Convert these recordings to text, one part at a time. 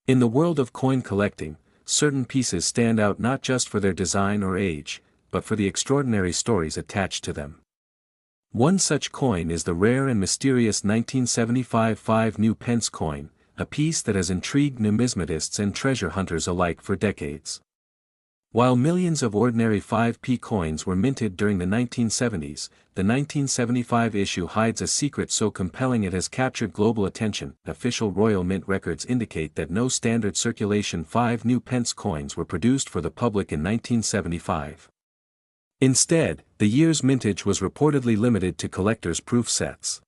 In the world of coin collecting, certain pieces stand out not just for their design or age, but for the extraordinary stories attached to them. One such coin is the rare and mysterious 1975 5 PENCE coin, a piece that has intrigued numismatists and treasure hunters alike for decades. While millions of ordinary 5p coins were minted during the 1970s, the 1975 issue hides a secret so compelling it has captured global attention. Official Royal Mint records indicate that no standard circulation 5 PENCE coins were produced for the public in 1975. Instead, the year's mintage was reportedly limited to collectors' proof sets.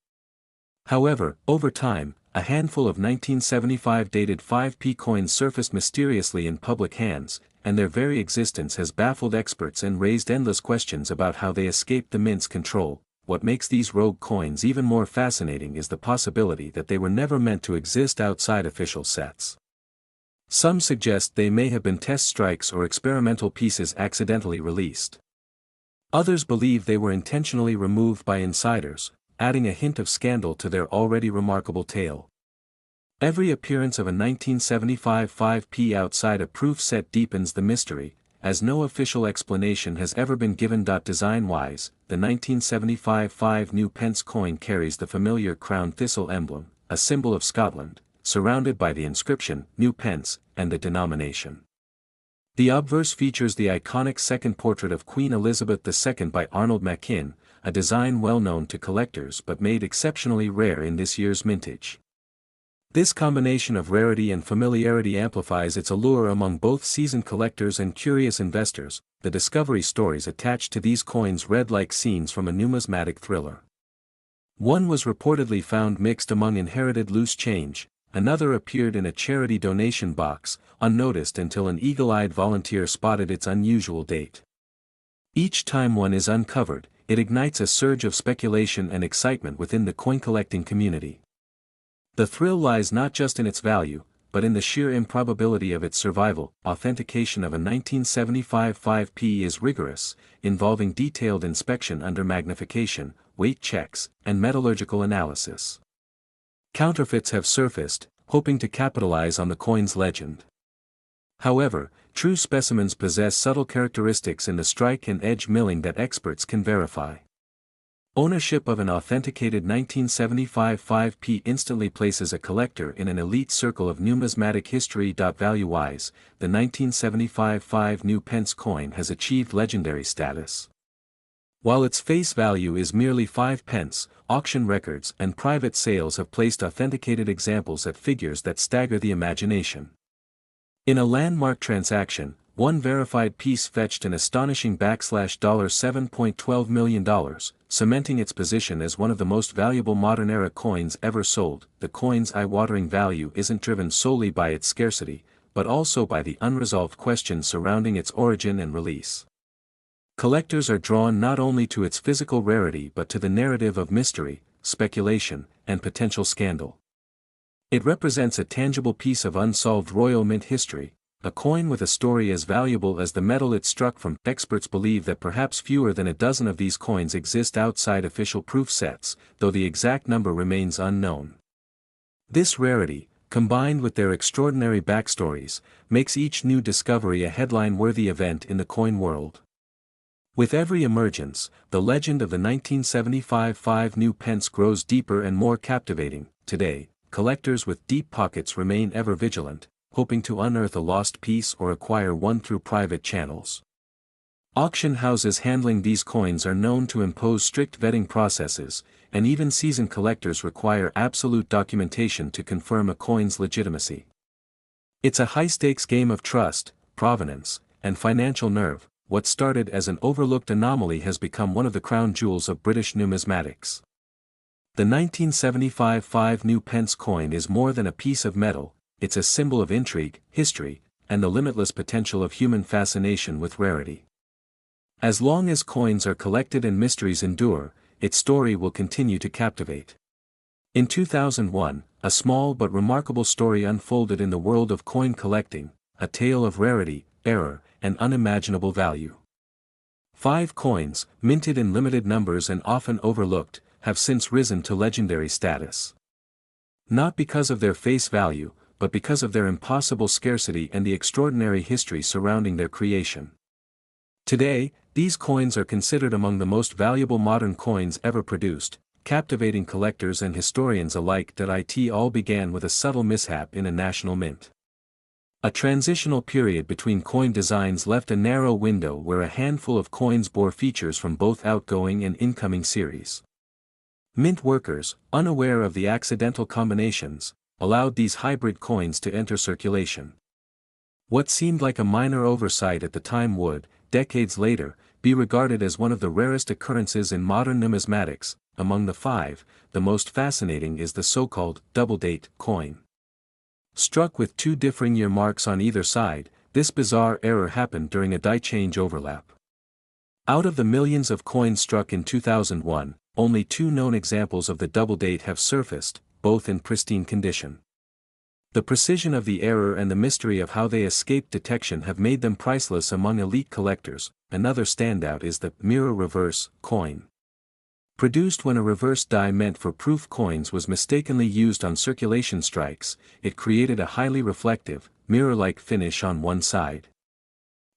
However, over time, a handful of 1975 dated 5p coins surfaced mysteriously in public hands, and their very existence has baffled experts and raised endless questions about how they escaped the mint's control. What makes these rogue coins even more fascinating is the possibility that they were never meant to exist outside official sets. Some suggest they may have been test strikes or experimental pieces accidentally released. Others believe they were intentionally removed by insiders, adding a hint of scandal to their already remarkable tale. Every appearance of a 1975 5p outside a proof set deepens the mystery, as no official explanation has ever been given. Design-wise, the 1975 5 PENCE coin carries the familiar crown thistle emblem, a symbol of Scotland, surrounded by the inscription, New Pence, and the denomination. The obverse features the iconic second portrait of Queen Elizabeth II by Arnold Machin, a design well known to collectors but made exceptionally rare in this year's mintage. This combination of rarity and familiarity amplifies its allure among both seasoned collectors and curious investors. The discovery stories attached to these coins read like scenes from a numismatic thriller. One was reportedly found mixed among inherited loose change, another appeared in a charity donation box, unnoticed until an eagle-eyed volunteer spotted its unusual date. Each time one is uncovered, it ignites a surge of speculation and excitement within the coin-collecting community. The thrill lies not just in its value, but in the sheer improbability of its survival. Authentication of a 1975 5p is rigorous, involving detailed inspection under magnification, weight checks, and metallurgical analysis. Counterfeits have surfaced, hoping to capitalize on the coin's legend. However, true specimens possess subtle characteristics in the strike and edge milling that experts can verify. Ownership of an authenticated 1975 5p instantly places a collector in an elite circle of numismatic history. Value-wise, the 1975 5 PENCE coin has achieved legendary status. While its face value is merely 5 pence, auction records and private sales have placed authenticated examples at figures that stagger the imagination. In a landmark transaction, one verified piece fetched an astonishing $7.12 million, cementing its position as one of the most valuable modern-era coins ever sold. The coin's eye-watering value isn't driven solely by its scarcity, but also by the unresolved questions surrounding its origin and release. Collectors are drawn not only to its physical rarity but to the narrative of mystery, speculation, and potential scandal. It represents a tangible piece of unsolved Royal Mint history, a coin with a story as valuable as the metal it struck from. Experts believe that perhaps fewer than a dozen of these coins exist outside official proof sets, though the exact number remains unknown. This rarity, combined with their extraordinary backstories, makes each new discovery a headline-worthy event in the coin world. With every emergence, the legend of the 1975 5 PENCE grows deeper and more captivating. Today, collectors with deep pockets remain ever vigilant, hoping to unearth a lost piece or acquire one through private channels. Auction houses handling these coins are known to impose strict vetting processes, and even seasoned collectors require absolute documentation to confirm a coin's legitimacy. It's a high-stakes game of trust, provenance, and financial nerve. What started as an overlooked anomaly has become one of the crown jewels of British numismatics. The 1975 5 PENCE coin is more than a piece of metal, it's a symbol of intrigue, history, and the limitless potential of human fascination with rarity. As long as coins are collected and mysteries endure, its story will continue to captivate. In 2001, a small but remarkable story unfolded in the world of coin collecting, a tale of rarity, error, and unimaginable value. 5 coins, minted in limited numbers and often overlooked, have since risen to legendary status. Not because of their face value, but because of their impossible scarcity and the extraordinary history surrounding their creation. Today, these coins are considered among the most valuable modern coins ever produced, captivating collectors and historians alike. It all began with a subtle mishap in a national mint. A transitional period between coin designs left a narrow window where a handful of coins bore features from both outgoing and incoming series. Mint workers, unaware of the accidental combinations, allowed these hybrid coins to enter circulation. What seemed like a minor oversight at the time would, decades later, be regarded as one of the rarest occurrences in modern numismatics. Among the five, the most fascinating is the so-called double-date coin. Struck with two differing year marks on either side, this bizarre error happened during a die change overlap. Out of the millions of coins struck in 2001, only two known examples of the double date have surfaced, both in pristine condition. The precision of the error and the mystery of how they escaped detection have made them priceless among elite collectors. Another standout is the mirror reverse coin. Produced when a reverse die meant for proof coins was mistakenly used on circulation strikes, it created a highly reflective, mirror-like finish on one side.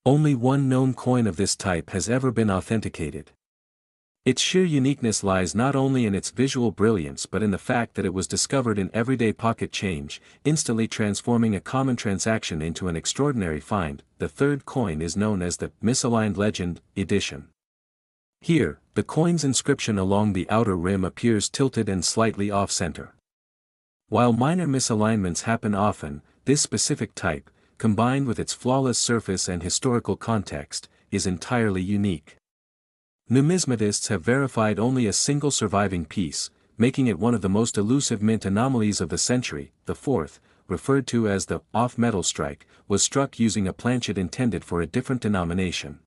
Only one known coin of this type has ever been authenticated. Its sheer uniqueness lies not only in its visual brilliance but in the fact that it was discovered in everyday pocket change, instantly transforming a common transaction into an extraordinary find. The third coin is known as the misaligned legend edition. Here, the coin's inscription along the outer rim appears tilted and slightly off-center. While minor misalignments happen often, this specific type, combined with its flawless surface and historical context, is entirely unique. Numismatists have verified only a single surviving piece, making it one of the most elusive mint anomalies of the century. The fourth, referred to as the off-metal strike, was struck using a planchet intended for a different denomination.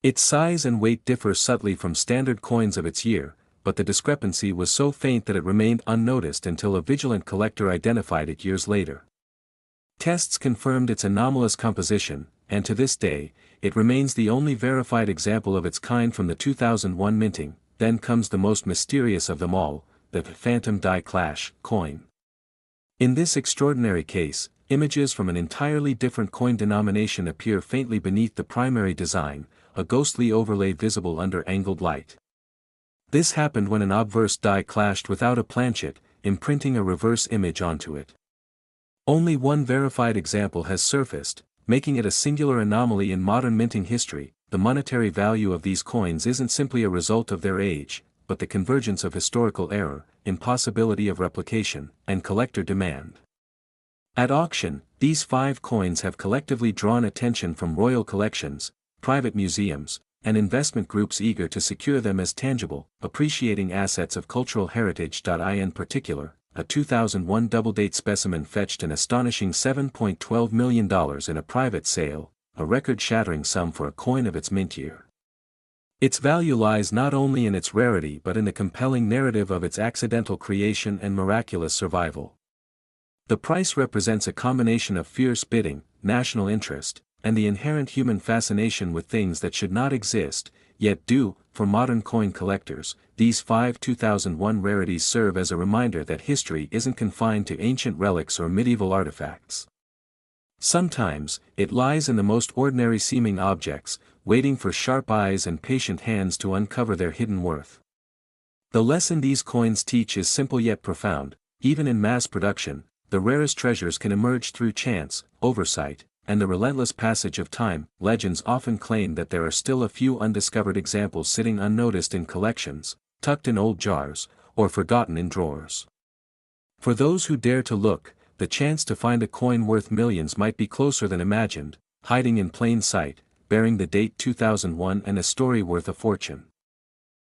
Its size and weight differ subtly from standard coins of its year, but the discrepancy was so faint that it remained unnoticed until a vigilant collector identified it years later. Tests confirmed its anomalous composition, and to this day, it remains the only verified example of its kind from the 2001 minting. Then comes the most mysterious of them all, the phantom die clash coin. In this extraordinary case, images from an entirely different coin denomination appear faintly beneath the primary design, a ghostly overlay visible under angled light. This happened when an obverse die clashed without a planchet, imprinting a reverse image onto it. Only one verified example has surfaced, making it a singular anomaly in modern minting history. The monetary value of these coins isn't simply a result of their age, but the convergence of historical error, impossibility of replication, and collector demand. At auction, these five coins have collectively drawn attention from royal collections, private museums, and investment groups eager to secure them as tangible, appreciating assets of cultural heritage. In particular, a 2001 double-date specimen fetched an astonishing $7.12 million in a private sale, a record-shattering sum for a coin of its mint year. Its value lies not only in its rarity but in the compelling narrative of its accidental creation and miraculous survival. The price represents a combination of fierce bidding, national interest, and the inherent human fascination with things that should not exist, yet do. For modern coin collectors, these five 2001 rarities serve as a reminder that history isn't confined to ancient relics or medieval artifacts. Sometimes, it lies in the most ordinary seeming objects, waiting for sharp eyes and patient hands to uncover their hidden worth. The lesson these coins teach is simple yet profound. Even in mass production, the rarest treasures can emerge through chance, oversight, and the relentless passage of time. Legends often claim that there are still a few undiscovered examples sitting unnoticed in collections, tucked in old jars, or forgotten in drawers. For those who dare to look, the chance to find a coin worth millions might be closer than imagined, hiding in plain sight, bearing the date 2001 and a story worth a fortune.